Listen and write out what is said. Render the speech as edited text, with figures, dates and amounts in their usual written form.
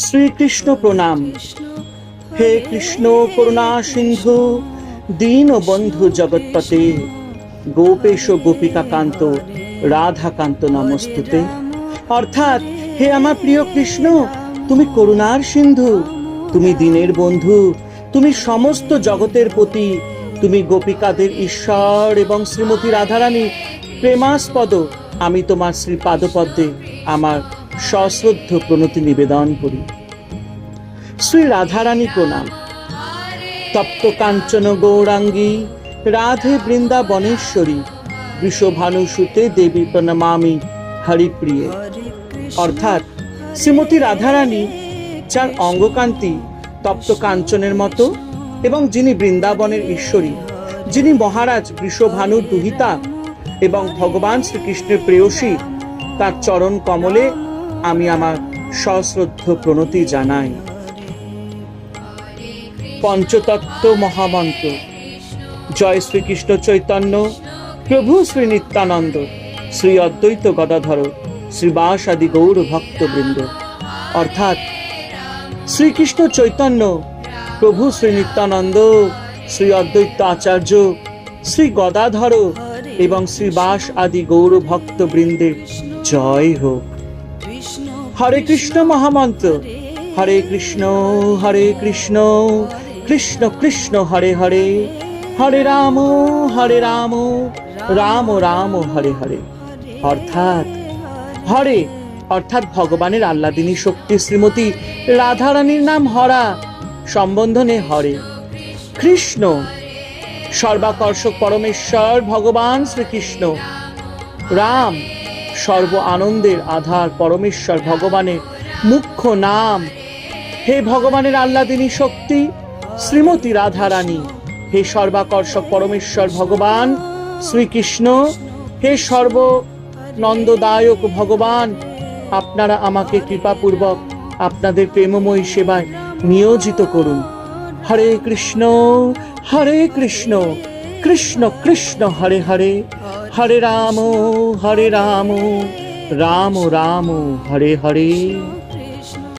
শ্রীকৃষ্ণ প্রণাম। হে কৃষ্ণ করুণা সিন্ধু দীন বন্ধু জগৎপতে, গোপেশ গোপিকা কান্ত রাধাকান্ত নমস্তুতে। অর্থাৎ, হে আমার প্রিয় কৃষ্ণ, তুমি করুণার সিন্ধু, তুমি দীনের বন্ধু, তুমি সমস্ত জগতের পতি, তুমি গোপিকাদের ঈশ্বর এবং শ্রীমতী রাধারানী প্রেমাস্পদ। আমি তোমার শ্রী পাদপদ্মে আমার সশ্রদ্ধ প্রণতি নিবেদন করি। শ্রী রাধারানী প্রণাম। তপ্ত কাঞ্চন গৌরাঙ্গী রাধে বৃন্দাবনেশ্বরী, বৃষভানুসুতে দেবী প্রণমামি হরিপ্রিয়ে। অর্থাৎ, শ্রীমতী রাধারানী, যার অঙ্গকান্তি তপ্ত কাঞ্চনের মতো এবং যিনি বৃন্দাবনের ঈশ্বরী, যিনি মহারাজ বৃষভানুর দুহিতা এবং ভগবান শ্রীকৃষ্ণের প্রেয়সী, তার চরণ কমলে আমি আমার সশ্রদ্ধ প্রণতি জানাই। পঞ্চতত্ত্ব মহামন্ত্র। জয় শ্রীকৃষ্ণ চৈতন্য প্রভু শ্রী নিত্যানন্দ, শ্রী অদ্বৈত গদাধর শ্রীবাস আদি গৌর ভক্তবৃন্দ। অর্থাৎ, শ্রীকৃষ্ণ চৈতন্য প্রভু শ্রী নিত্যানন্দ, শ্রী অদ্বৈত আচার্য, শ্রী গদাধর এবং শ্রীবাস আদি গৌর ভক্তবৃন্দের জয় হোক। হরে কৃষ্ণ মহামন্ত্র। হরে কৃষ্ণ কৃষ্ণ কৃষ্ণ হরে হরে, হরে রাম রাম রাম হরে হরে। অর্থাৎ, হরে অর্থাৎ ভগবানের আহ্লাদিনী শক্তি শ্রীমতী রাধারানীর নাম হরা, সম্বোধনে হরে। কৃষ্ণ সর্বাকর্ষক পরমেশ্বর ভগবান শ্রীকৃষ্ণ। রাম সর্ব আনন্দের আধার পরমেশ্বর ভগবানের মুখ্য নাম। হে ভগবানের আহ্লাদিনী শক্তি শ্রীমতী রাধারানী, হে সর্বাকর্ষক পরমেশ্বর ভগবান শ্রীকৃষ্ণ, হে সর্বনন্দদায়ক ভগবান, আপনারা আমাকে কৃপাপূর্বক আপনাদের প্রেমময়ী সেবায় নিয়োজিত করুন। হরে কৃষ্ণ কৃষ্ণ কৃষ্ণ হরে হরে, হরে রাম রাম রাম হরে হরে।